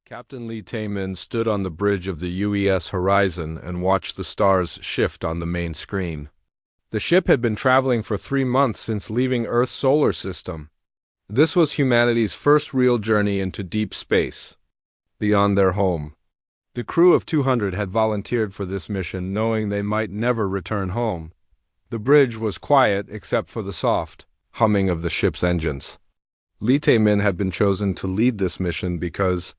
Captain Lee Taemin stood on the bridge of the UES horizon and watched the stars shift on the main screen. The ship had been traveling for 3 months since leaving Earth's solar system. This was humanity's first real journey into deep space, beyond their home. The crew of 200 had volunteered for this mission knowing they might never return home. The bridge was quiet except for the soft humming of the ship's engines. Lee Taemin had been chosen to lead this mission because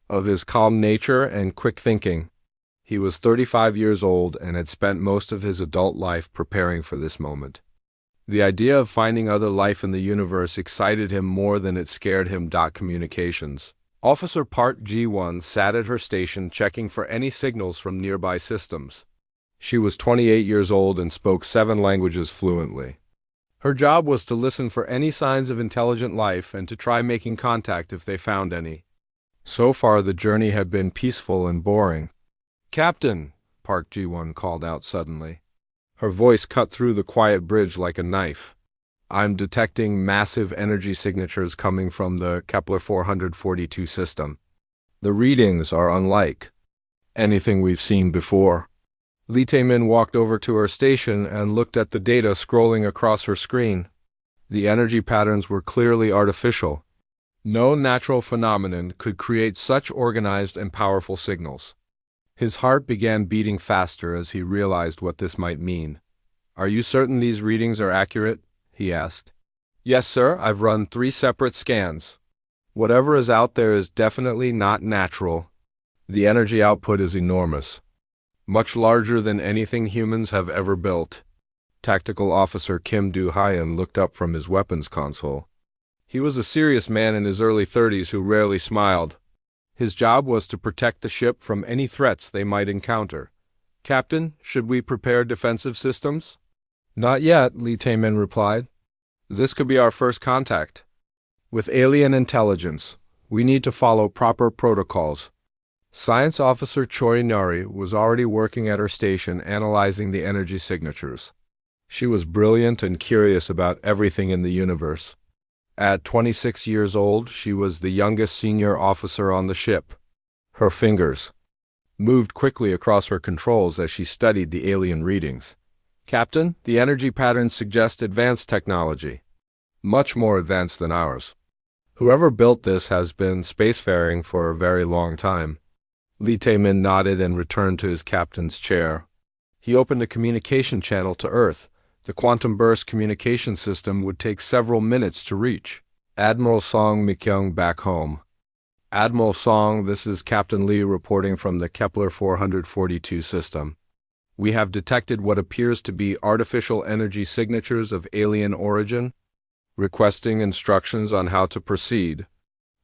of his calm nature and quick thinking. He was 35 years old and had spent most of his adult life preparing for this moment. The idea of finding other life in the universe excited him more than it scared him. Communications. Officer Park Ji-won sat at her station checking for any signals from nearby systems. She was 28 years old and spoke 7 languages fluently. Her job was to listen for any signs of intelligent life and to try making contact if they found any. So far, the journey had been peaceful and boring. "Captain," Park Ji-won called out suddenly. Her voice cut through the quiet bridge like a knife. "I'm detecting massive energy signatures coming from the Kepler 442 system. The readings are unlike anything we've seen before." Lee Taemin walked over to her station and looked at the data scrolling across her screen. The energy patterns were clearly artificial. No natural phenomenon could create such organized and powerful signals. His heart began beating faster as he realized what this might mean. "Are you certain these readings are accurate?" he asked. "Yes, sir. I've run 3 separate scans. Whatever is out there is definitely not natural. The energy output is enormous, much larger than anything humans have ever built." Tactical Officer Kim Do-hyun looked up from his weapons console. He was a serious man in his early 30s who rarely smiled. His job was to protect the ship from any threats they might encounter. "Captain, should we prepare defensive systems?" "Not yet," Lee Taemin replied. "This could be our first contact with alien intelligence. We need to follow proper protocols." Science Officer Choi Nari was already working at her station analyzing the energy signatures. She was brilliant and curious about everything in the universe. At 26 years old, she was the youngest senior officer on the ship. Her fingers moved quickly across her controls as she studied the alien readings. "Captain, the energy patterns suggest advanced technology, much more advanced than ours. Whoever built this has been spacefaring for a very long time." Lee Taemin nodded and returned to his captain's chair. He opened a communication channel to Earth. The quantum burst communication system would take several minutes to reach. "Admiral Song Mi-kyung back home." "Admiral Song, this is Captain Lee reporting from the Kepler 442 system. We have detected what appears to be artificial energy signatures of alien origin, requesting instructions on how to proceed."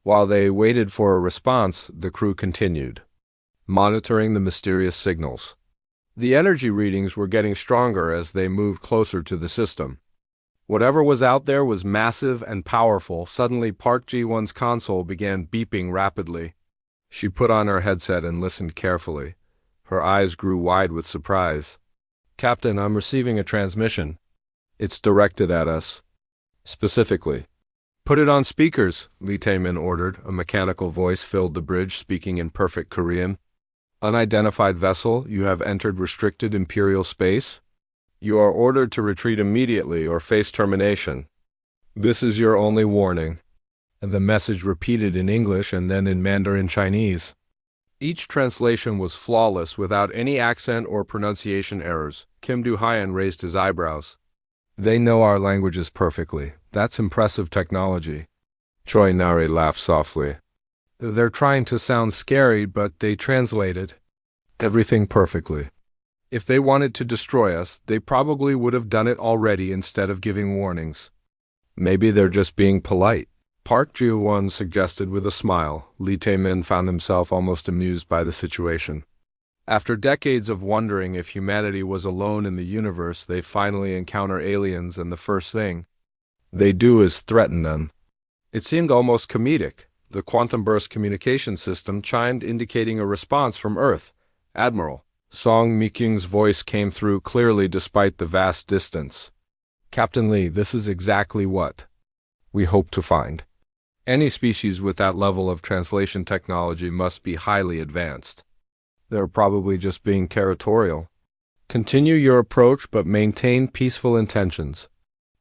While they waited for a response, the crew continued monitoring the mysterious signals. The energy readings were getting stronger as they moved closer to the system. Whatever was out there was massive and powerful. Suddenly, Park Ji-won's console began beeping rapidly. She put on her headset and listened carefully. Her eyes grew wide with surprise. "Captain, I'm receiving a transmission. It's directed at us. Specifically." "Put it on speakers," Lee Taemin ordered. A mechanical voice filled the bridge, speaking in perfect Korean. "Unidentified vessel, you have entered restricted Imperial space. You are ordered to retreat immediately or face termination. This is your only warning." And the message repeated in English and then in Mandarin Chinese. Each translation was flawless, without any accent or pronunciation errors. Kim Do-hyun raised his eyebrows. "They know our languages perfectly. That's impressive technology." Choi Nari laughed softly. "They're trying to sound scary, but they translated everything perfectly. If they wanted to destroy us, they probably would have done it already instead of giving warnings." "Maybe they're just being polite," Park Ji-won suggested with a smile. Lee Taemin found himself almost amused by the situation. After decades of wondering if humanity was alone in the universe, they finally encounter aliens, and the first thing they do is threaten them. It seemed almost comedic. The quantum burst communication system chimed, indicating a response from Earth. "Admiral." Song Mi-kyung's voice came through clearly despite the vast distance. "Captain Lee, this is exactly what we hope to find. Any species with that level of translation technology must be highly advanced. They're probably just being territorial. Continue your approach but maintain peaceful intentions.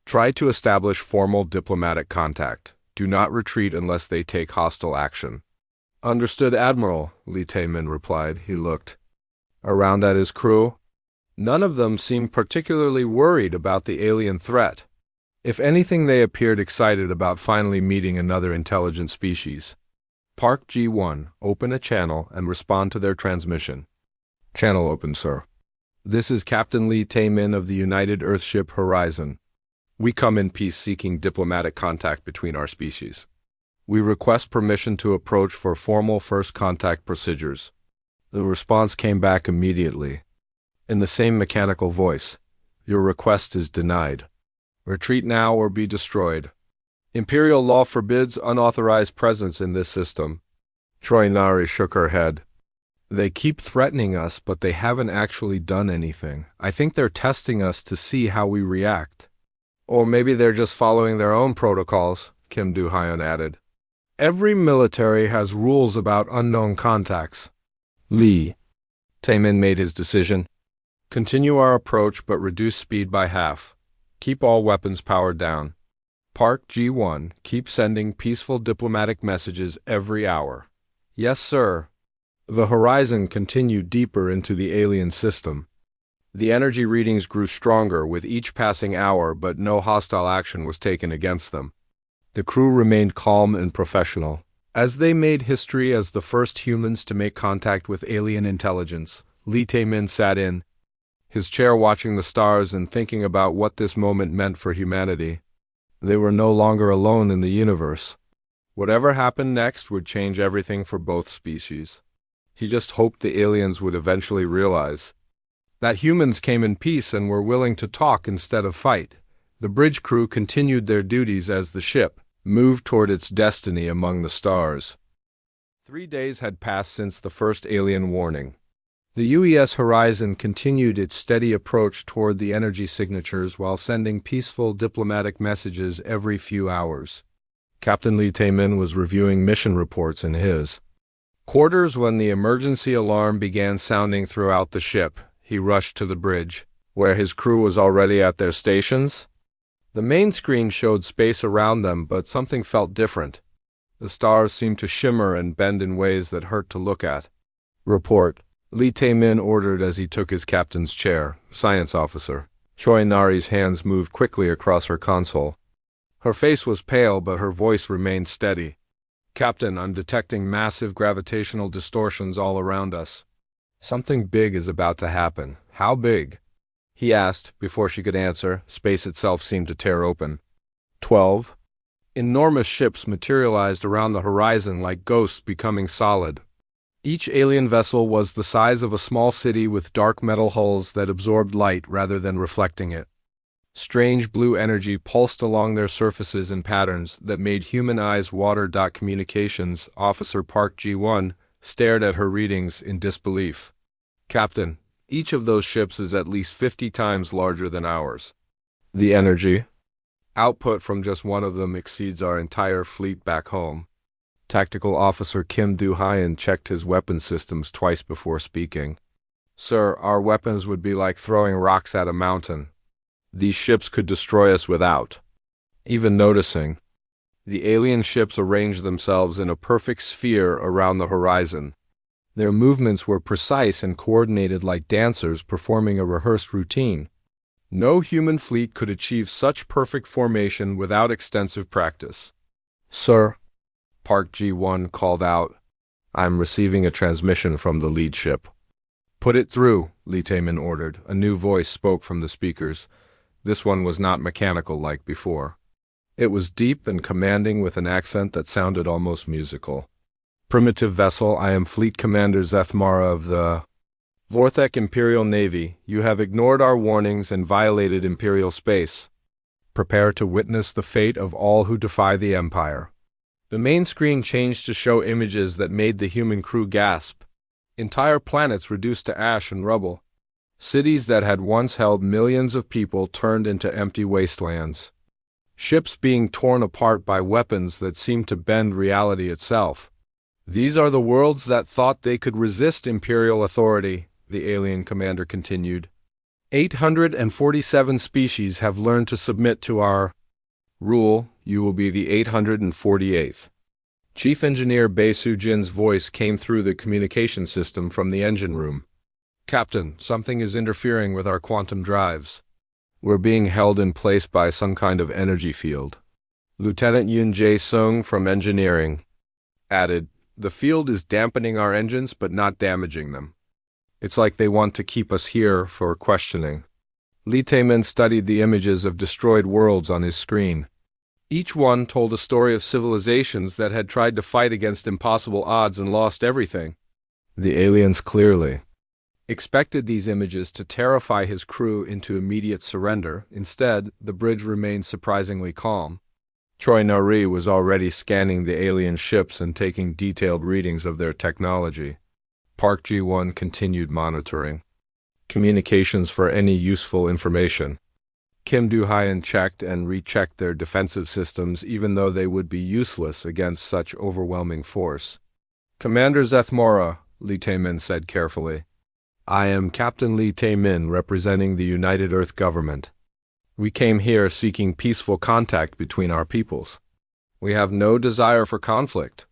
Try to establish formal diplomatic contact. Do not retreat unless they take hostile action. Understood, Admiral, Li Taemin replied. He looked around at his crew. None of them seemed particularly worried about the alien threat. If anything, they appeared excited about finally meeting another intelligent species. Park G1, open a channel and respond to their transmission. Channel open, sir. This is Captain Li Taemin of the United Earthship Horizon. We come in peace seeking diplomatic contact between our species. We request permission to approach for formal first contact procedures. The response came back immediately. In the same mechanical voice, your request is denied. Retreat now or be destroyed. Imperial law forbids unauthorized presence in this system. Choi Nari shook her head. They keep threatening us, but they haven't actually done anything. I think they're testing us to see how we react. Or maybe they're just following their own protocols, Kim Do-hyun added. Every military has rules about unknown contacts. Li Taemin made his decision. Continue our approach but reduce speed by half. Keep all weapons powered down. Park G1, keep sending peaceful diplomatic messages every hour. Yes, sir. The horizon continued deeper into the alien system. The energy readings grew stronger with each passing hour, but no hostile action was taken against them. The crew remained calm and professional. As they made history as the first humans to make contact with alien intelligence, Li Taemin sat in his chair watching the stars and thinking about what this moment meant for humanity. They were no longer alone in the universe. Whatever happened next would change everything for both species. He just hoped the aliens would eventually realize that humans came in peace and were willing to talk instead of fight. The bridge crew continued their duties as the ship moved toward its destiny among the stars. 3 days had passed since the first alien warning. The UES Horizon continued its steady approach toward the energy signatures while sending peaceful diplomatic messages every few hours. Captain Li Taemin was reviewing mission reports in his quarters when the emergency alarm began sounding throughout the ship. He rushed to the bridge, where his crew was already at their stations. The main screen showed space around them, but something felt different. The stars seemed to shimmer and bend in ways that hurt to look at. Report, Li Taemin ordered as he took his captain's chair. Science officer. Choi Nari's hands moved quickly across her console. Her face was pale, but her voice remained steady. Captain, I'm detecting massive gravitational distortions all around us. Something big is about to happen. How big? He asked. Before she could answer, space itself seemed to tear open. 12. Enormous ships materialized around the horizon like ghosts becoming solid. Each alien vessel was the size of a small city with dark metal hulls that absorbed light rather than reflecting it. Strange blue energy pulsed along their surfaces in patterns that made human eyes water. Communications Officer Park G1 stared at her readings in disbelief. Captain, each of those ships is at least 50 times larger than ours. The energy output from just one of them exceeds our entire fleet back home. Tactical Officer Kim Do-hyun checked his weapon systems twice before speaking. Sir, our weapons would be like throwing rocks at a mountain. These ships could destroy us without even noticing. The alien ships arranged themselves in a perfect sphere around the horizon. Their movements were precise and coordinated like dancers performing a rehearsed routine. No human fleet could achieve such perfect formation without extensive practice. Sir, Park G1 called out, I'm receiving a transmission from the lead ship. Put it through, Li Taemin ordered. A new voice spoke from the speakers. This one was not mechanical like before. It was deep and commanding with an accent that sounded almost musical. Primitive vessel, I am Fleet Commander Zethmara of the Vorthek Imperial Navy. You have ignored our warnings and violated Imperial space. Prepare to witness the fate of all who defy the Empire. The main screen changed to show images that made the human crew gasp. Entire planets reduced to ash and rubble. Cities that had once held millions of people turned into empty wastelands. ships being torn apart by weapons that seemed to bend reality itself. These are the worlds that thought they could resist Imperial authority, the alien commander continued. 847 species have learned to submit to our rule. You will be the 848th. Chief Engineer Bae Soo-jin's voice came through the communication system from the engine room. Captain, something is interfering with our quantum drives. We're being held in place by some kind of energy field. Lieutenant Yoon Jae-sung from Engineering added, the field is dampening our engines but not damaging them. It's like they want to keep us here for questioning. Lee Tae-min studied the images of destroyed worlds on his screen. Each one told a story of civilizations that had tried to fight against impossible odds and lost everything. The aliens clearly expected these images to terrify his crew into immediate surrender. Instead, the bridge remained surprisingly calm. Choi Na-ri was already scanning the alien ships and taking detailed readings of their technology. Park Ji-won continued monitoring communications for any useful information. Kim Do-hyun checked and rechecked their defensive systems even though they would be useless against such overwhelming force. Commander Zethmora, Lee Tae-min said carefully. I am Captain Lee Tae-min representing the United Earth Government. We came here seeking peaceful contact between our peoples. We have no desire for conflict.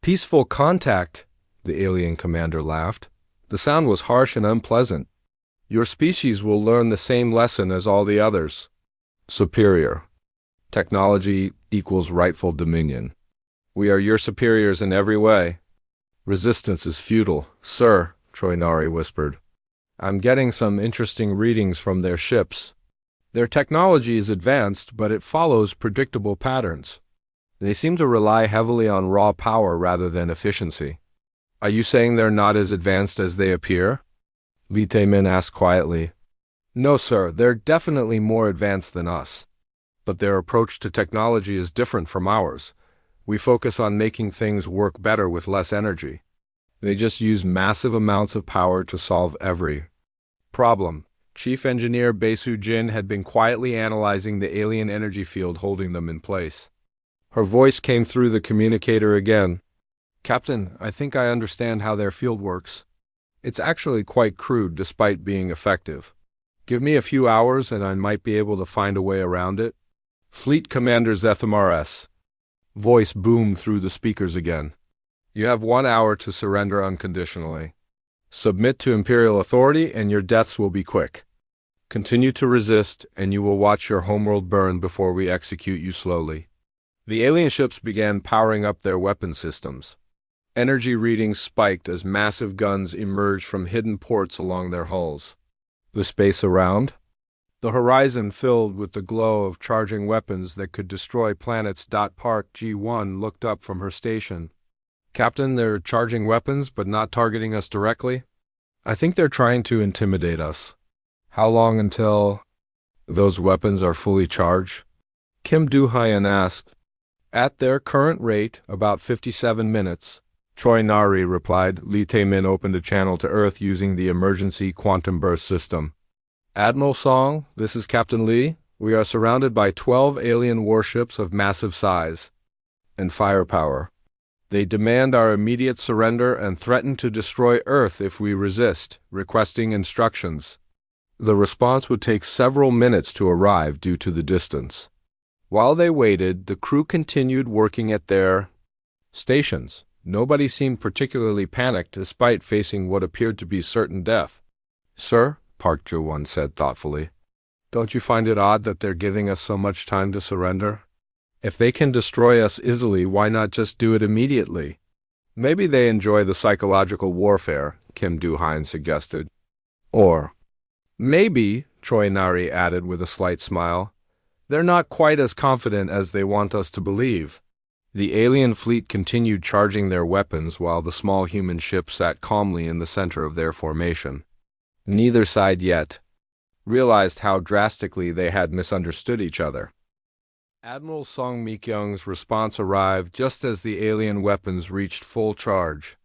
Peaceful contact, the alien commander laughed. The sound was harsh and unpleasant. Your species will learn the same lesson as all the others. Superior. Technology equals rightful dominion. We are your superiors in every way. Resistance is futile, sir, Choi Na-ri whispered. I'm getting some interesting readings from their ships. Their technology is advanced, but it follows predictable patterns. They seem to rely heavily on raw power rather than efficiency. Are you saying they're not as advanced as they appear? Lee Tae-min asked quietly. No, sir, they're definitely more advanced than us. But their approach to technology is different from ours. We focus on making things work better with less energy. They just use massive amounts of power to solve every problem. Chief Engineer Bae Soo-jin had been quietly analyzing the alien energy field holding them in place. Her voice came through the communicator again. Captain, I think I understand how their field works. It's actually quite crude despite being effective. Give me a few hours and I might be able to find a way around it. Fleet Commander Zethmara's voice boomed through the speakers again. You have 1 hour to surrender unconditionally. Submit to Imperial authority and your deaths will be quick. Continue to resist and you will watch your homeworld burn before we execute you slowly. The alien ships began powering up their weapon systems. Energy readings spiked as massive guns emerged from hidden ports along their hulls. The space around? The horizon filled with the glow of charging weapons that could destroy planets. Park Ji-won looked up from her station. Captain, they're charging weapons but not targeting us directly? I think they're trying to intimidate us. How long until those weapons are fully charged? Kim Do-hyun asked. At their current rate, about 57 minutes. Choi Na-ri replied. Lee Tae-min opened a channel to Earth using the emergency quantum burst system. Admiral Song, this is Captain Lee. We are surrounded by 12 alien warships of massive size and firepower. They demand our immediate surrender and threaten to destroy Earth if we resist, requesting instructions. The response would take several minutes to arrive due to the distance. While they waited, the crew continued working at their stations. Nobody seemed particularly panicked despite facing what appeared to be certain death. Sir, Park Ji-won said thoughtfully, don't you find it odd that they're giving us so much time to surrender? If they can destroy us easily, why not just do it immediately? Maybe they enjoy the psychological warfare, Kim Do-hyun suggested. Or maybe, Choi Na-ri added with a slight smile, they're not quite as confident as they want us to believe. The alien fleet continued charging their weapons while the small human ship sat calmly in the center of their formation. Neither side yet realized how drastically they had misunderstood each other. Admiral Song Mi-kyung's response arrived just as the alien weapons reached full charge.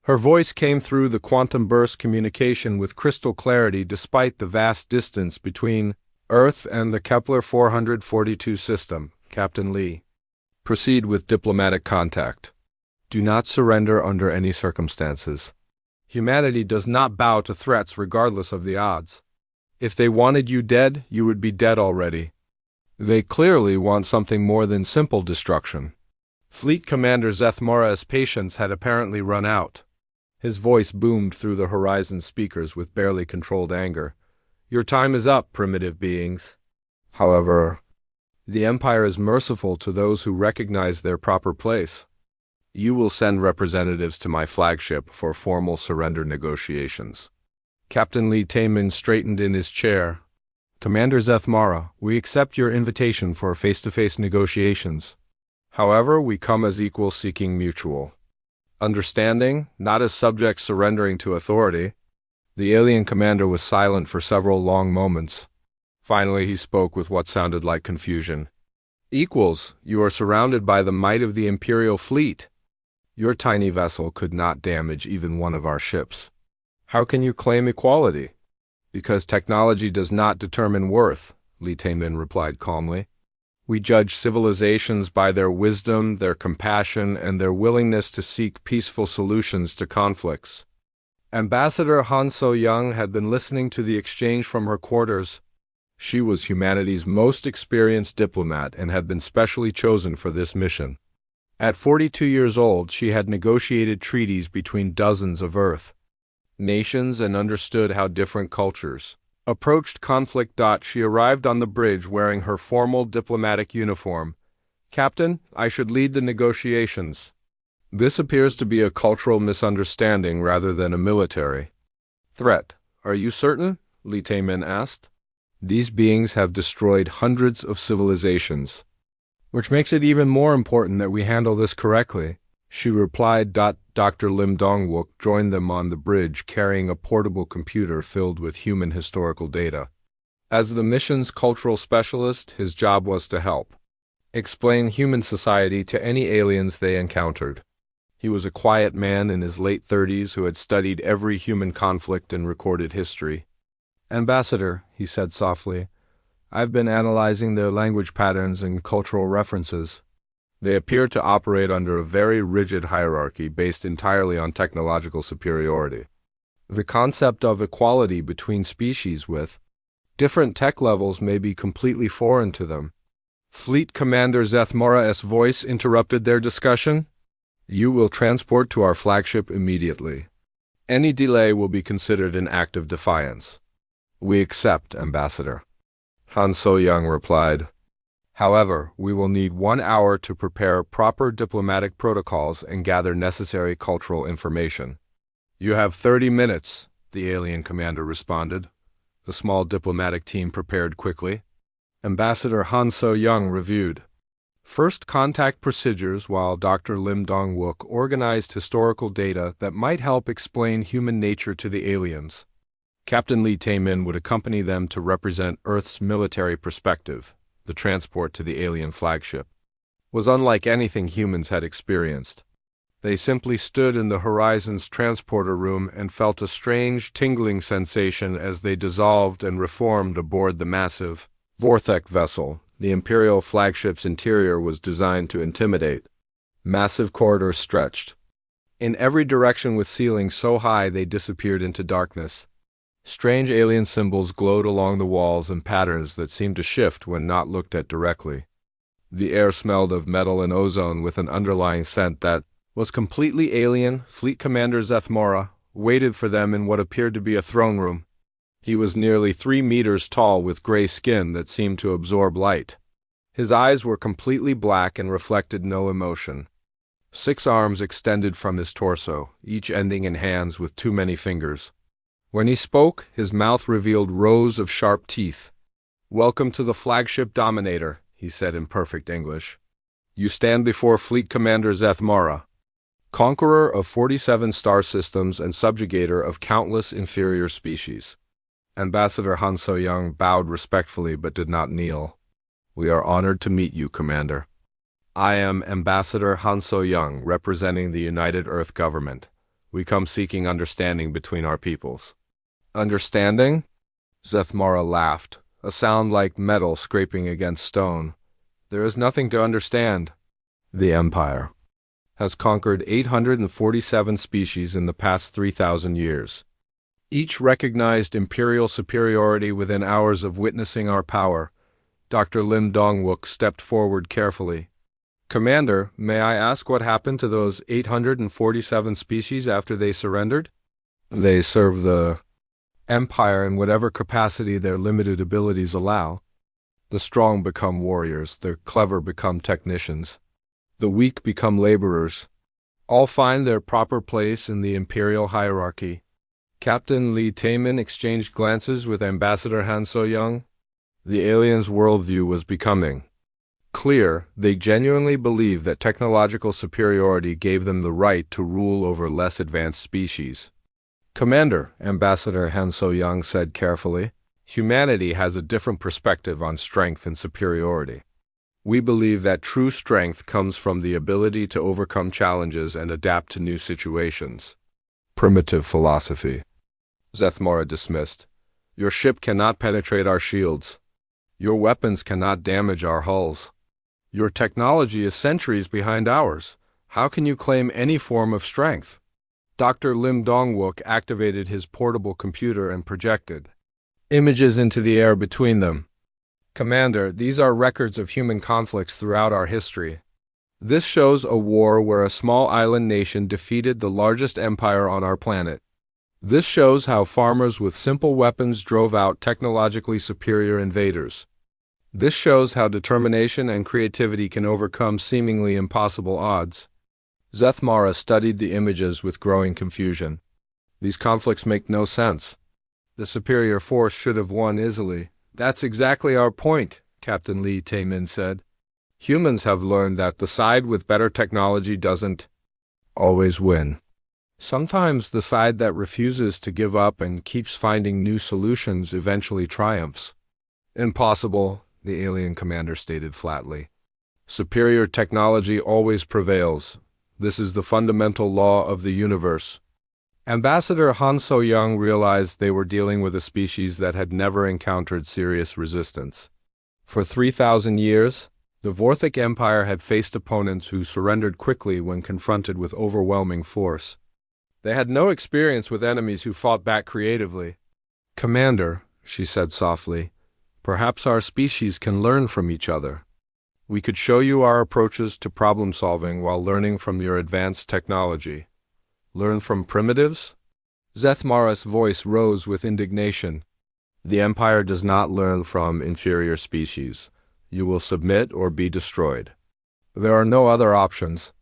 Her voice came through the quantum burst communication with crystal clarity despite the vast distance between Earth and the Kepler 442 system, Captain Lee. Proceed with diplomatic contact. Do not surrender under any circumstances. Humanity does not bow to threats regardless of the odds. If they wanted you dead, you would be dead already. They clearly want something more than simple destruction. Fleet Commander Zethmora's patience had apparently run out. His voice boomed through the Horizon speakers with barely controlled anger. Your time is up, primitive beings. However, the Empire is merciful to those who recognize their proper place. You will send representatives to my flagship for formal surrender negotiations. Captain Lee Taemin straightened in his chair. Commander Zethmora, we accept your invitation for face-to-face negotiations. However, we come as equals seeking mutual understanding, not as subjects surrendering to authority. The alien commander was silent for several long moments. Finally, he spoke with what sounded like confusion. Equals, you are surrounded by the might of the Imperial fleet. Your tiny vessel could not damage even one of our ships. How can you claim equality? Because technology does not determine worth, Lee Taemin replied calmly. We judge civilizations by their wisdom, their compassion, and their willingness to seek peaceful solutions to conflicts. Ambassador Han So-young had been listening to the exchange from her quarters. She was humanity's most experienced diplomat and had been specially chosen for this mission. At 42 years old, she had negotiated treaties between dozens of Earth nations and understood how different cultures approached conflict. She arrived on the bridge wearing her formal diplomatic uniform. Captain, I should lead the negotiations. This appears to be a cultural misunderstanding rather than a military threat. Are you certain? Lee Taemin asked. These beings have destroyed hundreds of civilizations, which makes it even more important that we handle this correctly. She replied. Dr. Lim Dong-wook joined them on the bridge carrying a portable computer filled with human historical data. As the mission's cultural specialist, his job was to help explain human society to any aliens they encountered. He was a quiet man in his late 30s who had studied every human conflict in recorded history. Ambassador, he said softly, I've been analyzing their language patterns and cultural references. They appear to operate under a very rigid hierarchy based entirely on technological superiority. The concept of equality between species with different tech levels may be completely foreign to them. Fleet Commander Zethmora's voice interrupted their discussion. You will transport to our flagship immediately. Any delay will be considered an act of defiance. We accept, Ambassador. Han So-young replied. However, we will need 1 hour to prepare proper diplomatic protocols and gather necessary cultural information. You have 30 minutes, the alien commander responded. The small diplomatic team prepared quickly. Ambassador Han So-young reviewed first contact procedures while Dr. Lim Dong-wook organized historical data that might help explain human nature to the aliens. Captain Lee Taemin would accompany them to represent Earth's military perspective. The transport to the alien flagship was unlike anything humans had experienced. They simply stood in the Horizon's transporter room and felt a strange, tingling sensation as they dissolved and reformed aboard the massive Vorthek vessel. The Imperial flagship's interior was designed to intimidate. Massive corridors stretched in every direction with ceilings so high they disappeared into darkness. Strange alien symbols glowed along the walls in patterns that seemed to shift when not looked at directly. The air smelled of metal and ozone with an underlying scent that was completely alien. Fleet Commander Zethmora waited for them in what appeared to be a throne room. He was nearly 3 meters tall with gray skin that seemed to absorb light. His eyes were completely black and reflected no emotion. 6 arms extended from his torso, each ending in hands with too many fingers. When he spoke, his mouth revealed rows of sharp teeth. Welcome to the flagship Dominator, he said in perfect English. You stand before Fleet Commander Zethmora, conqueror of 47 star systems and subjugator of countless inferior species. Ambassador Han So-young bowed respectfully but did not kneel. We are honored to meet you, Commander. I am Ambassador Han So-young, representing the United Earth government. We come seeking understanding between our peoples. Understanding? Zethmora laughed. a sound like metal scraping against stone. There is nothing to understand. The Empire has conquered 847 species in the past 3,000 years. Each recognized imperial superiority within hours of witnessing our power. Dr. Lim Dongwook stepped forward carefully. Commander, may I ask what happened to those 847 species after they surrendered? They serve the Empire in whatever capacity their limited abilities allow. The strong become warriors, the clever become technicians, the weak become laborers. All find their proper place in the imperial hierarchy. Captain Li Taemin exchanged glances with Ambassador Han So-young. The aliens' worldview was becoming clear. They genuinely believed that technological superiority gave them the right to rule over less advanced species. Commander, Ambassador Han So-young said carefully, humanity has a different perspective on strength and superiority. We believe that true strength comes from the ability to overcome challenges and adapt to new situations. Primitive philosophy. Zethmora dismissed. Your ship cannot penetrate our shields. Your weapons cannot damage our hulls. Your technology is centuries behind ours. How can you claim any form of strength? Dr. Lim Dongwook activated his portable computer and projected images into the air between them. Commander, these are records of human conflicts throughout our history. This shows a war where a small island nation defeated the largest empire on our planet. This shows how farmers with simple weapons drove out technologically superior invaders. This shows how determination and creativity can overcome seemingly impossible odds. Zethmara studied the images with growing confusion. These conflicts make no sense. The superior force should have won easily. That's exactly our point, Captain Li Taemin said. Humans have learned that the side with better technology doesn't always win. Sometimes the side that refuses to give up and keeps finding new solutions eventually triumphs. Impossible, the alien commander stated flatly. Superior technology always prevails. This is the fundamental law of the universe. Ambassador Han So-young realized they were dealing with a species that had never encountered serious resistance. For 3,000 years, the Vorthic Empire had faced opponents who surrendered quickly when confronted with overwhelming force. They had no experience with enemies who fought back creatively. Commander, she said softly, perhaps our species can learn from each other. We could show you our approaches to problem solving while learning from your advanced technology. Learn from primitives? Zethmara's voice rose with indignation. The Empire does not learn from inferior species. You will submit or be destroyed. There are no other options.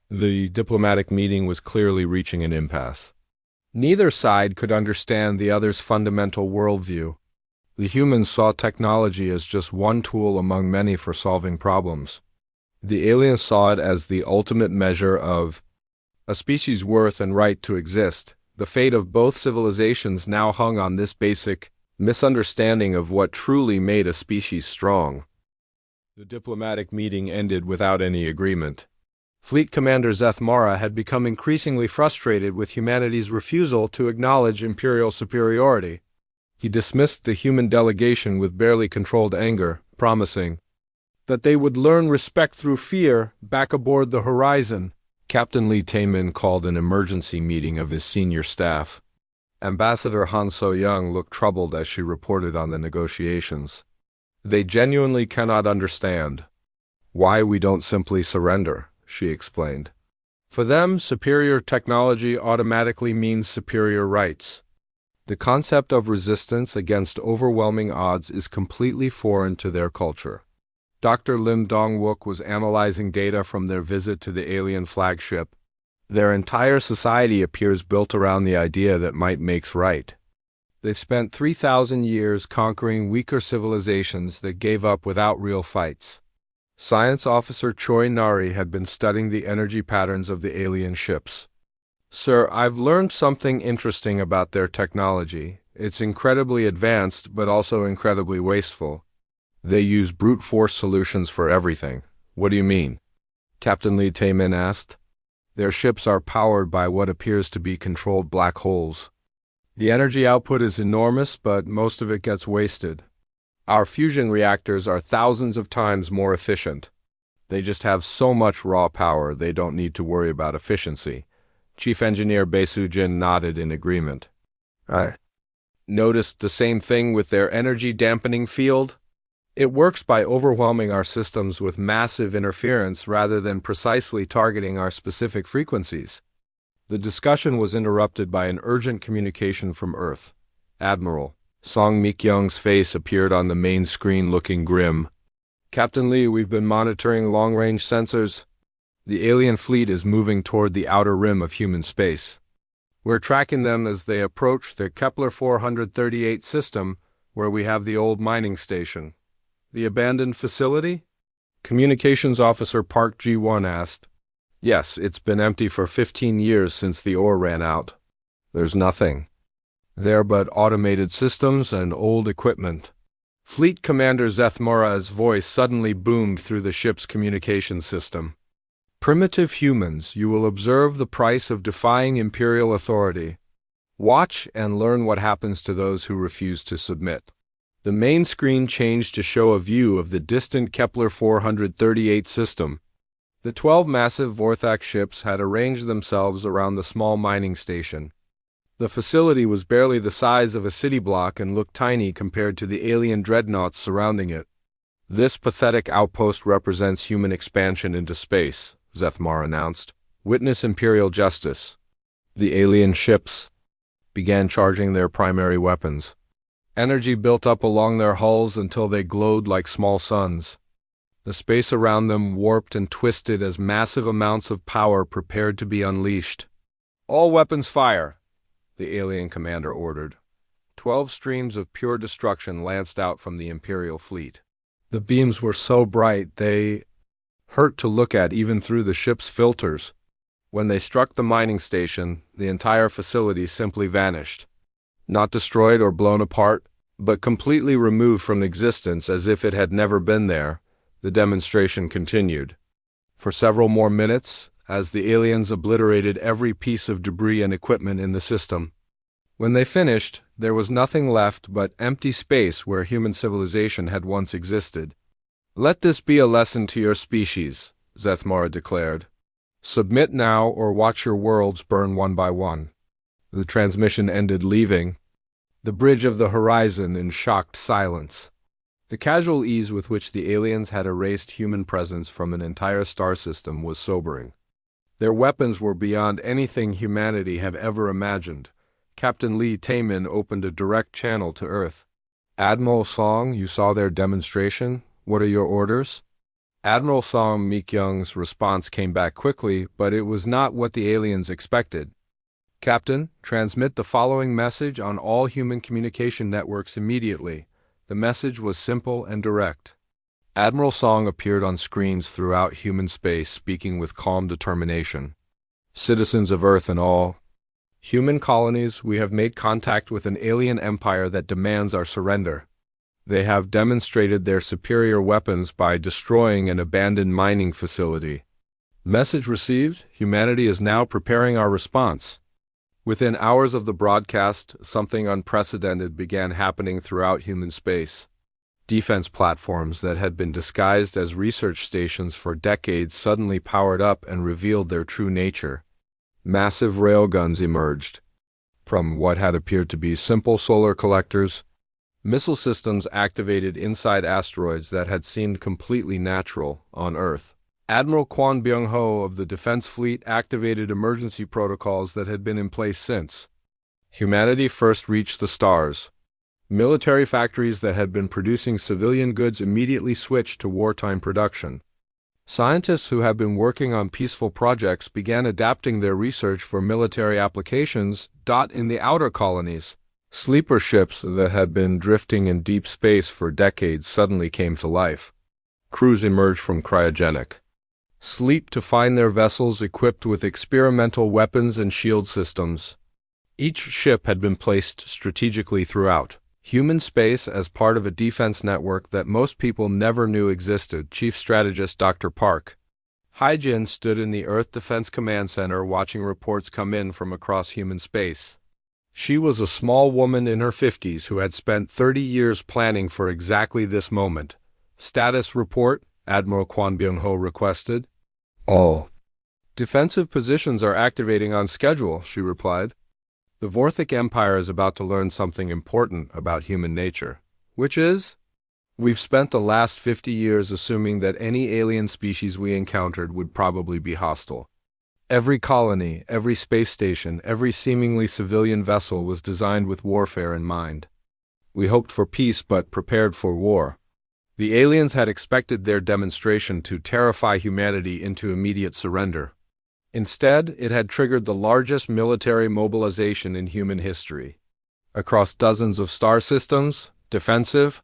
The diplomatic meeting was clearly reaching an impasse. Neither side could understand the other's fundamental worldview. The humans saw technology as just one tool among many for solving problems. The aliens saw it as the ultimate measure of a species' worth and right to exist. The fate of both civilizations now hung on this basic misunderstanding of what truly made a species strong. The diplomatic meeting ended without any agreement. Fleet Commander Zethmara had become increasingly frustrated with humanity's refusal to acknowledge imperial superiority. He dismissed the human delegation with barely controlled anger, promising that they would learn respect through fear back aboard the Horizon. Captain Li Taemin called an emergency meeting of his senior staff. Ambassador Han So-young looked troubled as she reported on the negotiations. They genuinely cannot understand why we don't simply surrender, she explained. For them, superior technology automatically means superior rights. The concept of resistance against overwhelming odds is completely foreign to their culture. Dr. Lim Dongwook was analyzing data from their visit to the alien flagship. Their entire society appears built around the idea that might makes right. They've spent 3,000 years conquering weaker civilizations that gave up without real fights. Science Officer Choi Nari had been studying the energy patterns of the alien ships. Sir, I've learned something interesting about their technology. It's incredibly advanced, but also incredibly wasteful. They use brute force solutions for everything. What do you mean? Captain Li Taemin asked. Their ships are powered by what appears to be controlled black holes. The energy output is enormous, but most of it gets wasted. Our fusion reactors are thousands of times more efficient. They just have so much raw power they don't need to worry about efficiency. Chief Engineer Baisujin nodded in agreement. I noticed the same thing with their energy dampening field. It works by overwhelming our systems with massive interference rather than precisely targeting our specific frequencies. The discussion was interrupted by an urgent communication from Earth. Admiral Song Mikyung's face appeared on the main screen looking grim. Captain Lee, we've been monitoring long-range sensors. The alien fleet is moving toward the outer rim of human space. We're tracking them as they approach the Kepler 438 system, where we have the old mining station. The abandoned facility? Communications Officer Park G1 asked. Yes, it's been empty for 15 years since the ore ran out. There's nothing there but automated systems and old equipment. Fleet Commander Zethmura's voice suddenly boomed through the ship's communication system. Primitive humans, you will observe the price of defying imperial authority. Watch and learn what happens to those who refuse to submit. The main screen changed to show a view of the distant Kepler 438 system. The 12 massive Vorthak ships had arranged themselves around the small mining station. The facility was barely the size of a city block and looked tiny compared to the alien dreadnoughts surrounding it. This pathetic outpost represents human expansion into space, Zethmar announced. Witness imperial justice. The alien ships began charging their primary weapons. Energy built up along their hulls until they glowed like small suns. The space around them warped and twisted as massive amounts of power prepared to be unleashed. All weapons fire, the alien commander ordered. 12 streams of pure destruction lanced out from the Imperial fleet. The beams were so bright they hurt to look at even through the ship's filters. When they struck the mining station, the entire facility simply vanished. Not destroyed or blown apart, but completely removed from existence as if it had never been there, the demonstration continued. For several more minutes, as the aliens obliterated every piece of debris and equipment in the system. When they finished, there was nothing left but empty space where human civilization had once existed. Let this be a lesson to your species, Zethmar declared. Submit now or watch your worlds burn one by one. The transmission ended, leaving the bridge of the horizon in shocked silence. The casual ease with which the aliens had erased human presence from an entire star system was sobering. Their weapons were beyond anything humanity had ever imagined. Captain Lee Taemin opened a direct channel to Earth. Admiral Song, you saw their demonstration. What are your orders? Admiral Song Mikyung's response came back quickly, but it was not what the aliens expected. Captain, transmit the following message on all human communication networks immediately. The message was simple and direct. Admiral Song appeared on screens throughout human space, speaking with calm determination. Citizens of Earth and all human colonies, we have made contact with an alien empire that demands our surrender. They have demonstrated their superior weapons by destroying an abandoned mining facility. Message received. Humanity is now preparing our response. Within hours of the broadcast, something unprecedented began happening throughout human space. Defense platforms that had been disguised as research stations for decades suddenly powered up and revealed their true nature. Massive railguns emerged. From what had appeared to be simple solar collectors, missile systems activated inside asteroids that had seemed completely natural on Earth. Admiral Kwon Byung-ho of the Defense Fleet activated emergency protocols that had been in place since humanity first reached the stars. Military factories that had been producing civilian goods immediately switched to wartime production. Scientists who had been working on peaceful projects began adapting their research for military applications. In the outer colonies, sleeper ships that had been drifting in deep space for decades suddenly came to life. Crews emerged from cryogenic sleep to find their vessels equipped with experimental weapons and shield systems. Each ship had been placed strategically throughout human space as part of a defense network that most people never knew existed. Chief Strategist Dr. Park Hyjin stood in the Earth Defense Command Center watching reports come in from across human space. She was a small woman in her 50s who had spent 30 years planning for exactly this moment. Status report, Admiral Kwon Byung-ho requested. All defensive positions are activating on schedule, she replied. The Vorthic Empire is about to learn something important about human nature. Which is? We've spent the last 50 years assuming that any alien species we encountered would probably be hostile. Every colony, every space station, every seemingly civilian vessel was designed with warfare in mind. We hoped for peace but prepared for war. The aliens had expected their demonstration to terrify humanity into immediate surrender. Instead, it had triggered the largest military mobilization in human history. Across dozens of star systems, defensive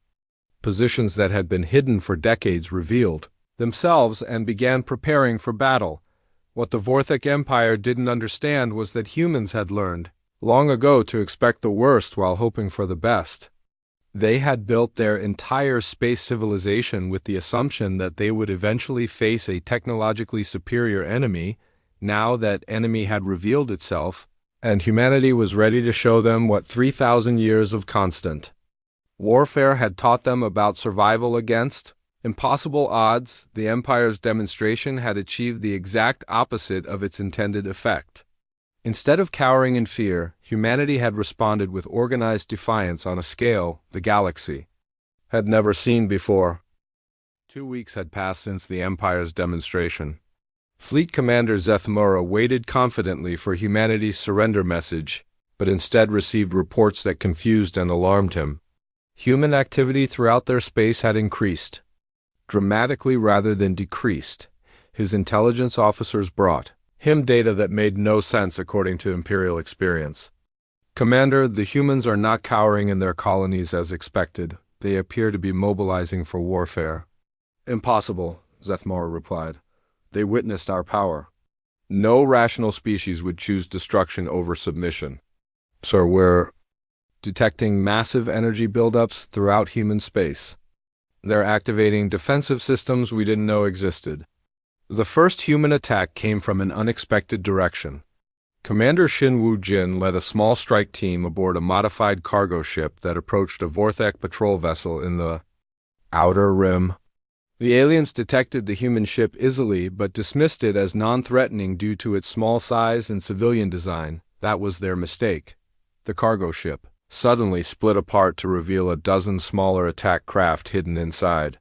positions that had been hidden for decades revealed themselves and began preparing for battle. What the Vorthic Empire didn't understand was that humans had learned long ago to expect the worst while hoping for the best. They had built their entire space civilization with the assumption that they would eventually face a technologically superior enemy. Now that enemy had revealed itself, and humanity was ready to show them what 3,000 years of constant warfare had taught them about survival against impossible odds. The Empire's demonstration had achieved the exact opposite of its intended effect. Instead of cowering in fear, humanity had responded with organized defiance on a scale the galaxy had never seen before. 2 weeks had passed since the Empire's demonstration. Fleet Commander Zethmura waited confidently for humanity's surrender message, but instead received reports that confused and alarmed him. Human activity throughout their space had increased dramatically rather than decreased. His intelligence officers brought him data that made no sense according to Imperial experience. Commander, the humans are not cowering in their colonies as expected. They appear to be mobilizing for warfare. Impossible, Zethmura replied. They witnessed our power. No rational species would choose destruction over submission. Sir, we're detecting massive energy buildups throughout human space. They're activating defensive systems we didn't know existed. The first human attack came from an unexpected direction. Commander Shin Woo-jin led a small strike team aboard a modified cargo ship that approached a Vorthak patrol vessel in the Outer Rim. The aliens detected the human ship easily but dismissed it as non-threatening due to its small size and civilian design. That was their mistake. The cargo ship suddenly split apart to reveal a dozen smaller attack craft hidden inside.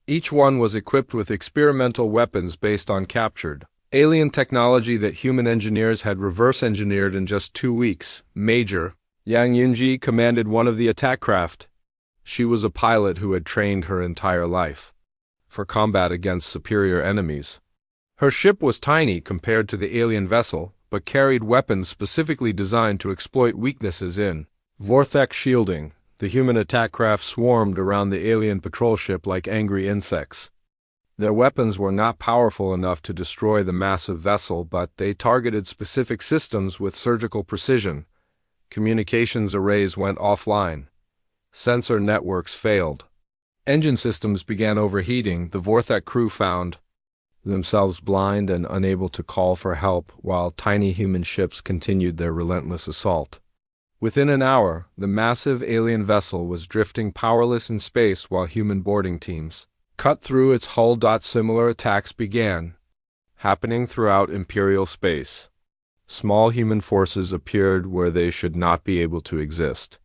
Each one was equipped with experimental weapons based on captured alien technology that human engineers had reverse-engineered in just 2 weeks. Major Yang Yunji commanded one of the attack craft. She was a pilot who had trained her entire life for combat against superior enemies. Her ship was tiny compared to the alien vessel, but carried weapons specifically designed to exploit weaknesses in Vorthak shielding. The human attack craft swarmed around the alien patrol ship like angry insects. Their weapons were not powerful enough to destroy the massive vessel, but they targeted specific systems with surgical precision. Communications arrays went offline. Sensor networks failed. Engine systems began overheating. The Vorthak crew found themselves blind and unable to call for help while tiny human ships continued their relentless assault. Within an hour, the massive alien vessel was drifting powerless in space while human boarding teams cut through its hull. Similar attacks began happening throughout Imperial space. Small human forces appeared where they should not be able to exist.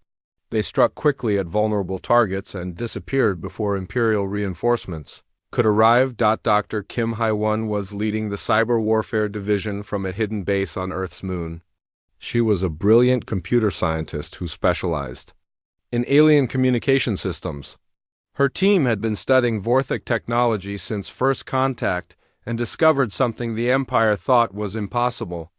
They struck quickly at vulnerable targets and disappeared before Imperial reinforcements could arrive. Dr. Kim Hae-won was leading the cyber warfare division from a hidden base on Earth's moon. She was a brilliant computer scientist who specialized in alien communication systems. Her team had been studying Vorthak technology since first contact and discovered something the Empire thought was impossible.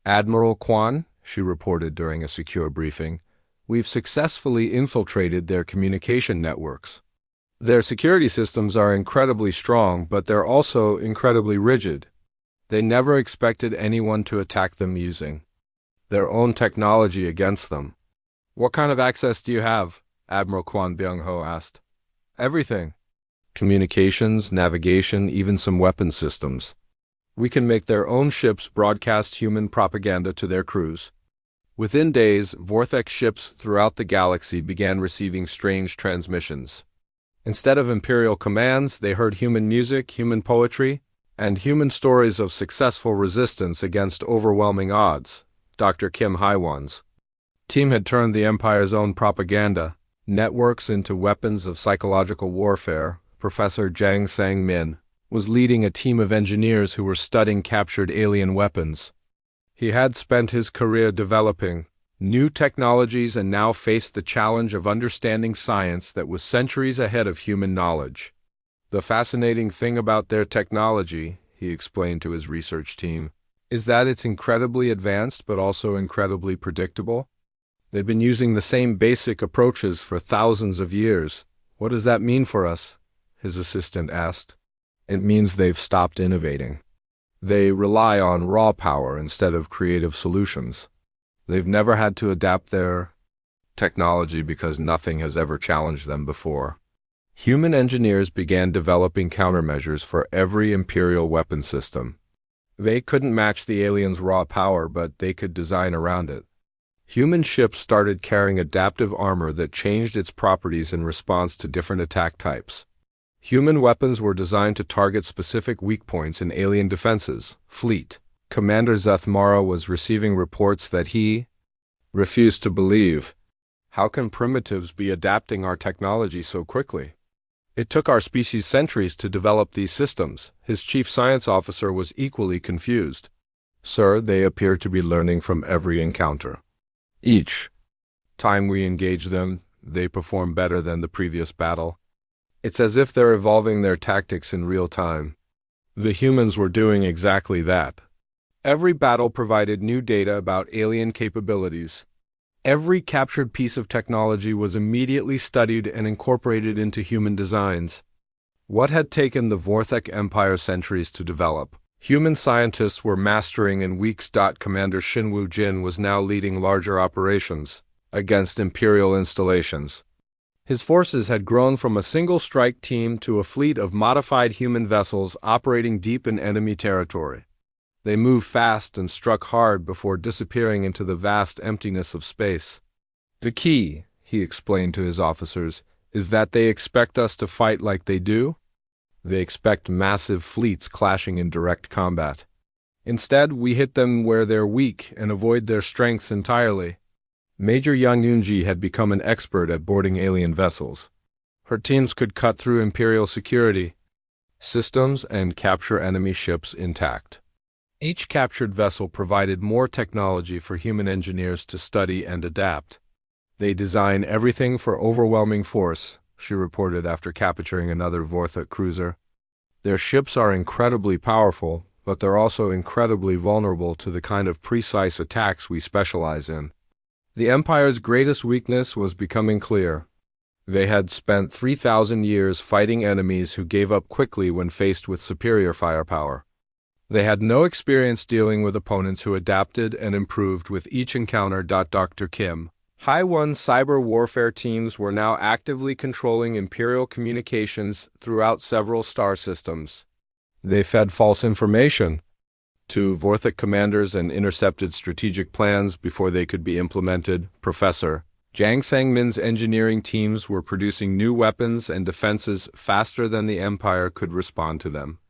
Admiral Kwon, she reported during a secure briefing, we've successfully infiltrated their communication networks. Their security systems are incredibly strong, but they're also incredibly rigid. They never expected anyone to attack them using their own technology against them. What kind of access do you have? Admiral Kwon Byung-ho asked. Everything. Communications, navigation, even some weapon systems. We can make their own ships broadcast human propaganda to their crews. Within days, Vorthek ships throughout the galaxy began receiving strange transmissions. Instead of Imperial commands, they heard human music, human poetry, and human stories of successful resistance against overwhelming odds. Dr. Kim Haiwan's team had turned the Empire's own propaganda networks into weapons of psychological warfare. Professor Jiang Sang-min was leading a team of engineers who were studying captured alien weapons. He had spent his career developing new technologies and now faced the challenge of understanding science that was centuries ahead of human knowledge. The fascinating thing about their technology, he explained to his research team, is that it's incredibly advanced but also incredibly predictable. They've been using the same basic approaches for thousands of years. What does that mean for us? His assistant asked. It means they've stopped innovating. They rely on raw power instead of creative solutions. They've never had to adapt their technology because nothing has ever challenged them before. Human engineers began developing countermeasures for every Imperial weapon system. They couldn't match the aliens' raw power, but they could design around it. Human ships started carrying adaptive armor that changed its properties in response to different attack types. Human weapons were designed to target specific weak points in alien defenses. Fleet Commander Zeth Mara was receiving reports that he refused to believe. How can primitives be adapting our technology so quickly? It took our species centuries to develop these systems. His chief science officer was equally confused. Sir, they appear to be learning from every encounter. Each time we engage them, they perform better than the previous battle. It's as if they're evolving their tactics in real time. The humans were doing exactly that. Every battle provided new data about alien capabilities. Every captured piece of technology was immediately studied and incorporated into human designs. What had taken the Vorthek Empire centuries to develop, human scientists were mastering in weeks. Commander Shinwu Jin was now leading larger operations against Imperial installations. His forces had grown from a single strike team to a fleet of modified human vessels operating deep in enemy territory. They moved fast and struck hard before disappearing into the vast emptiness of space. The key, he explained to his officers, is that they expect us to fight like they do. They expect massive fleets clashing in direct combat. Instead, we hit them where they're weak and avoid their strengths entirely. Major Yang Yunji had become an expert at boarding alien vessels. Her teams could cut through Imperial security systems and capture enemy ships intact. Each captured vessel provided more technology for human engineers to study and adapt. They design everything for overwhelming force, she reported after capturing another Vorthek cruiser. Their ships are incredibly powerful, but they're also incredibly vulnerable to the kind of precise attacks we specialize in. The Empire's greatest weakness was becoming clear. They had spent 3,000 years fighting enemies who gave up quickly when faced with superior firepower. They had no experience dealing with opponents who adapted and improved with each encounter. Dr. Kim Haiwan's cyber warfare teams were now actively controlling Imperial communications throughout several star systems. They fed false information to Vorthek commanders and intercepted strategic plans before they could be implemented. Professor Jiang Sang-min's engineering teams were producing new weapons and defenses faster than the Empire could respond to them.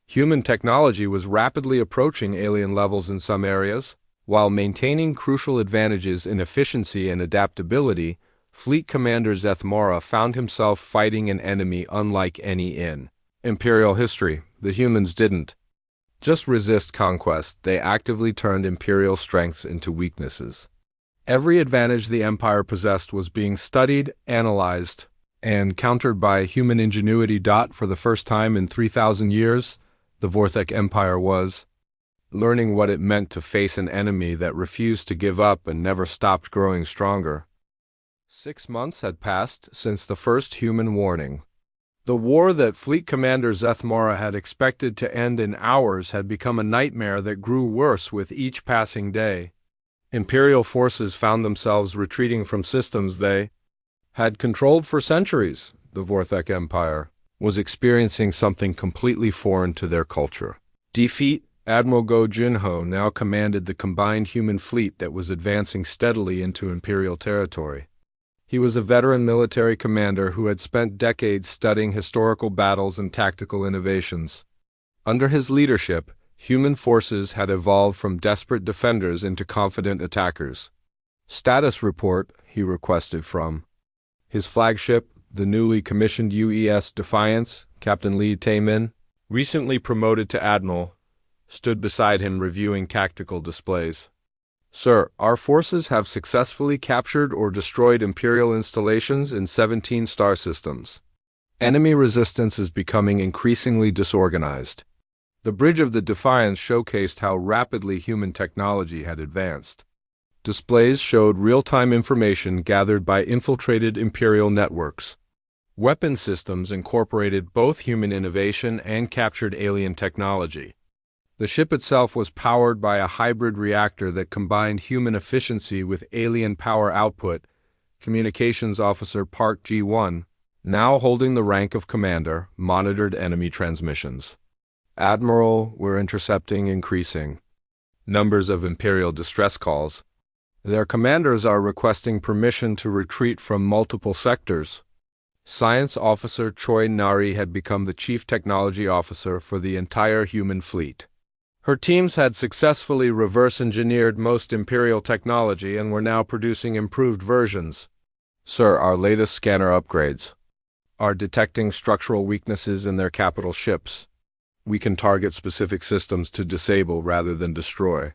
Human technology was rapidly approaching alien levels in some areas. While maintaining crucial advantages in efficiency and adaptability, Fleet Commander Zeth Mara found himself fighting an enemy unlike any in Imperial history. The humans didn't just resist conquest, they actively turned Imperial strengths into weaknesses. Every advantage the Empire possessed was being studied, analyzed, and countered by human ingenuity. For the first time in 3,000 years, the Vorthek Empire was learning what it meant to face an enemy that refused to give up and never stopped growing stronger. 6 months had passed since the first human warning. The war that Fleet Commander Zeth Mara had expected to end in hours had become a nightmare that grew worse with each passing day. Imperial forces found themselves retreating from systems they had controlled for centuries. The Vorthek Empire was experiencing something completely foreign to their culture. Defeat Admiral Go Junho now commanded the combined human fleet that was advancing steadily into Imperial territory. He was a veteran military commander who had spent decades studying historical battles and tactical innovations. Under his leadership, human forces had evolved from desperate defenders into confident attackers. Status report, he requested from his flagship, the newly commissioned UES Defiance. Captain Lee Tae-min, recently promoted to admiral, stood beside him reviewing tactical displays. Sir, our forces have successfully captured or destroyed Imperial installations in 17 star systems. Enemy resistance is becoming increasingly disorganized. The bridge of the Defiance showcased how rapidly human technology had advanced. Displays showed real-time information gathered by infiltrated Imperial networks. Weapon systems incorporated both human innovation and captured alien technology. The ship itself was powered by a hybrid reactor that combined human efficiency with alien power output. Communications Officer Park Ji-won, now holding the rank of commander, monitored enemy transmissions. Admiral, we're intercepting increasing numbers of Imperial distress calls. Their commanders are requesting permission to retreat from multiple sectors. Science Officer Choi Nari had become the Chief Technology Officer for the entire human fleet. Her teams had successfully reverse-engineered most Imperial technology and were now producing improved versions. Sir, our latest scanner upgrades are detecting structural weaknesses in their capital ships. We can target specific systems to disable rather than destroy.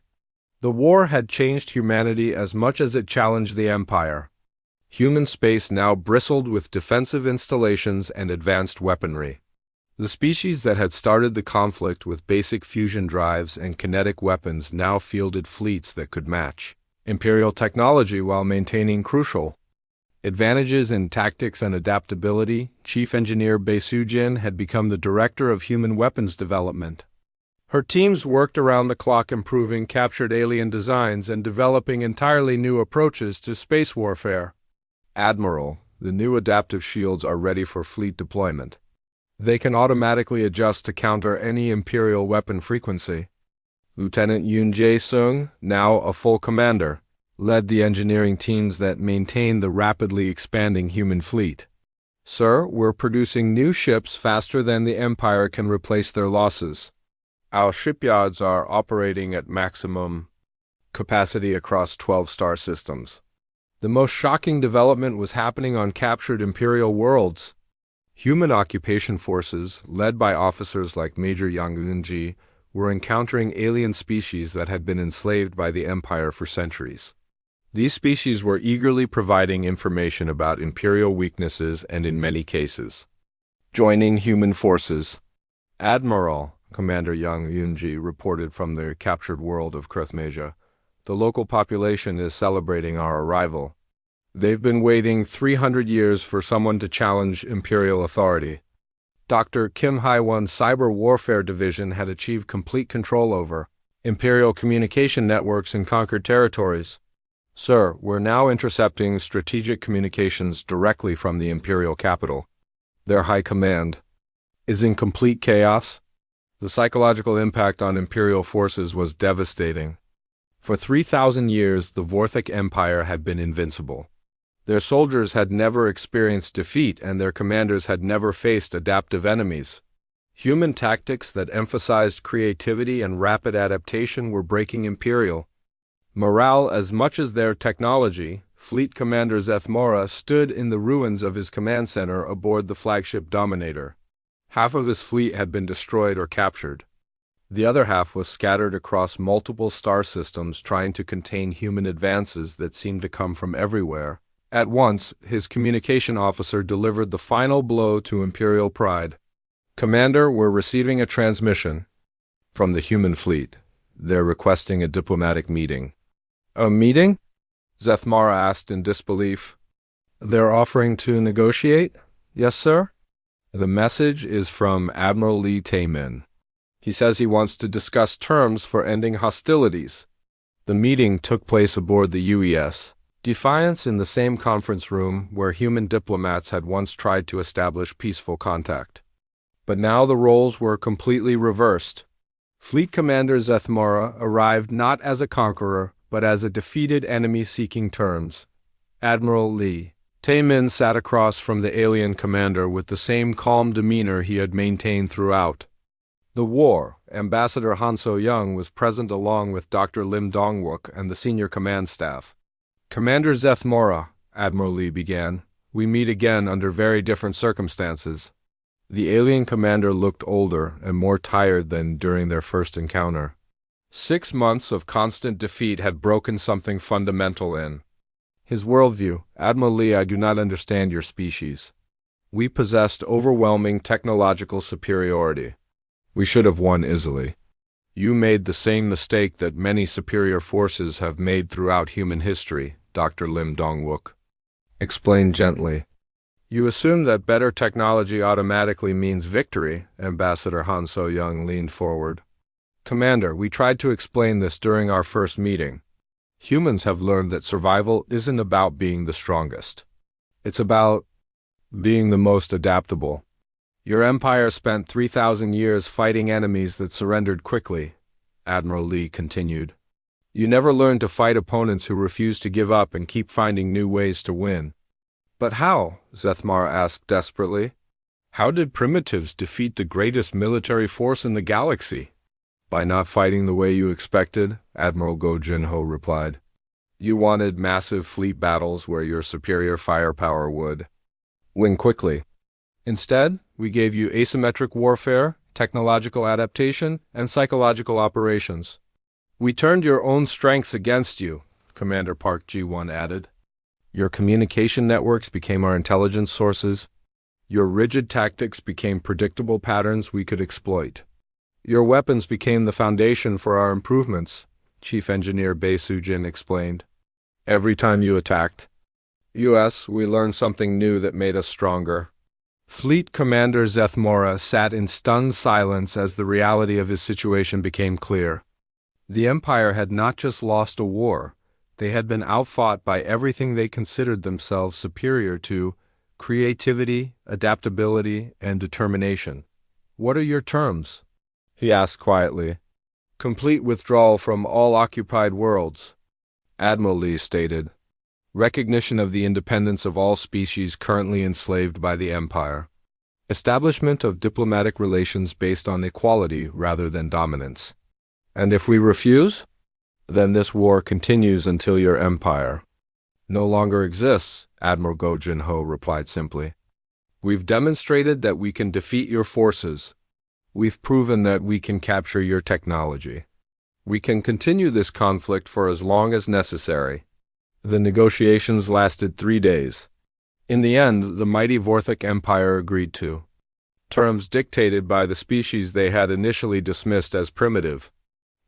The war had changed humanity as much as it challenged the Empire. Human space now bristled with defensive installations and advanced weaponry. The species that had started the conflict with basic fusion drives and kinetic weapons now fielded fleets that could match Imperial technology while maintaining crucial advantages in tactics and adaptability. Chief Engineer Bae Soo-jin had become the Director of Human Weapons Development. Her teams worked around the clock improving captured alien designs and developing entirely new approaches to space warfare. Admiral, the new adaptive shields are ready for fleet deployment. They can automatically adjust to counter any Imperial weapon frequency. Lieutenant Yoon Jae-sung, now a full commander, led the engineering teams that maintained the rapidly expanding human fleet. Sir, we're producing new ships faster than the Empire can replace their losses. Our shipyards are operating at maximum capacity across 12 star systems. The most shocking development was happening on captured Imperial worlds. Human occupation forces, led by officers like Major Yang Eun-ji, were encountering alien species that had been enslaved by the Empire for centuries. These species were eagerly providing information about Imperial weaknesses and, in many cases, joining human forces. Admiral, Commander Yang Eun-ji reported from the captured world of Krithmasia, the local population is celebrating our arrival. They've been waiting 300 years for someone to challenge Imperial authority. Dr. Kim Hae-won's Cyber Warfare Division had achieved complete control over Imperial communication networks in conquered territories. Sir, we're now intercepting strategic communications directly from the Imperial capital. Their high command is in complete chaos. The psychological impact on Imperial forces was devastating. For 3,000 years, the Vorthic Empire had been invincible. Their soldiers had never experienced defeat, and their commanders had never faced adaptive enemies. Human tactics that emphasized creativity and rapid adaptation were breaking Imperial morale as much as their technology. Fleet Commander Zethmora stood in the ruins of his command center aboard the flagship Dominator. Half of his fleet had been destroyed or captured. The other half was scattered across multiple star systems trying to contain human advances that seemed to come from everywhere. At once, his communication officer delivered the final blow to Imperial pride. Commander, we're receiving a transmission from the human fleet. They're requesting a diplomatic meeting. A meeting? Zethmara asked in disbelief. They're offering to negotiate? Yes, sir? The message is from Admiral Lee Tae-min. He says he wants to discuss terms for ending hostilities. The meeting took place aboard the UES Defiance in the same conference room where human diplomats had once tried to establish peaceful contact. But now the roles were completely reversed. Fleet Commander Zethmora arrived not as a conqueror, but as a defeated enemy seeking terms. Admiral Lee Tae-min sat across from the alien commander with the same calm demeanor he had maintained throughout the war. Ambassador Han So-young was present along with Dr. Lim Dong-wook and the senior command staff. Commander Zethmora, Admiral Lee began, we meet again under very different circumstances. The alien commander looked older and more tired than during their first encounter. 6 months of constant defeat had broken something fundamental in his worldview. Admiral Lee, I do not understand your species. We possessed overwhelming technological superiority. We should have won easily. You made the same mistake that many superior forces have made throughout human history, Dr. Lim Dong-wook explained gently. You assume that better technology automatically means victory. Ambassador Han So-young leaned forward. Commander, we tried to explain this during our first meeting. Humans have learned that survival isn't about being the strongest. It's about being the most adaptable. Your empire spent 3,000 years fighting enemies that surrendered quickly, Admiral Lee continued. You never learned to fight opponents who refuse to give up and keep finding new ways to win. But how? Zethmora asked desperately. How did primitives defeat the greatest military force in the galaxy? By not fighting the way you expected, Admiral Go Jin-ho replied. You wanted massive fleet battles where your superior firepower would win quickly. Instead, we gave you asymmetric warfare, technological adaptation, and psychological operations. We turned your own strengths against you, Commander Park Ji-won added. Your communication networks became our intelligence sources. Your rigid tactics became predictable patterns we could exploit. Your weapons became the foundation for our improvements, Chief Engineer Bae Soo-jin explained. Every time you attacked us, we learned something new that made us stronger. Fleet Commander Zethmora sat in stunned silence as the reality of his situation became clear. The Empire had not just lost a war, they had been outfought by everything they considered themselves superior to: creativity, adaptability, and determination. What are your terms? He asked quietly. Complete withdrawal from all occupied worlds, Admiral Lee stated. Recognition of the independence of all species currently enslaved by the Empire. Establishment of diplomatic relations based on equality rather than dominance. And if we refuse? Then this war continues until your empire no longer exists, Admiral Go Jin-ho replied simply. We've demonstrated that we can defeat your forces. We've proven that we can capture your technology. We can continue this conflict for as long as necessary. The negotiations lasted 3 days. In the end, the mighty Vorthic Empire agreed to terms dictated by the species they had initially dismissed as primitive.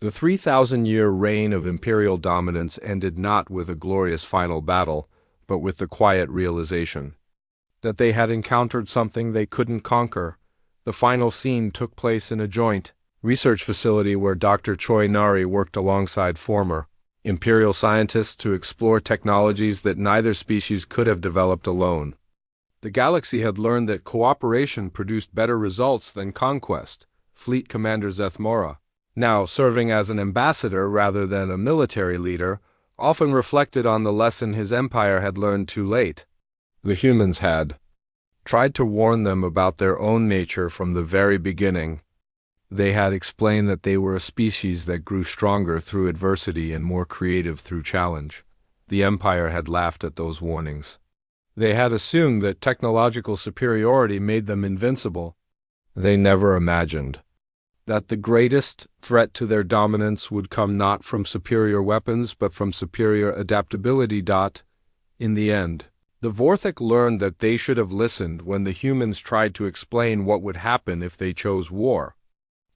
The 3,000-year reign of imperial dominance ended not with a glorious final battle, but with the quiet realization that they had encountered something they couldn't conquer. The final scene took place in a joint research facility where Dr. Choi Nari worked alongside former imperial scientists to explore technologies that neither species could have developed alone. The galaxy had learned that cooperation produced better results than conquest. Fleet Commander Zethmora, now serving as an ambassador rather than a military leader, often reflected on the lesson his empire had learned too late. The humans had tried to warn them about their own nature from the very beginning. They had explained that they were a species that grew stronger through adversity and more creative through challenge. The Empire had laughed at those warnings. They had assumed that technological superiority made them invincible. They never imagined that the greatest threat to their dominance would come not from superior weapons but from superior adaptability. In the end, the Vorthic learned that they should have listened when the humans tried to explain what would happen if they chose war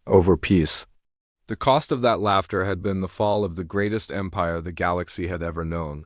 over peace. The cost of that laughter had been the fall of the greatest empire the galaxy had ever known.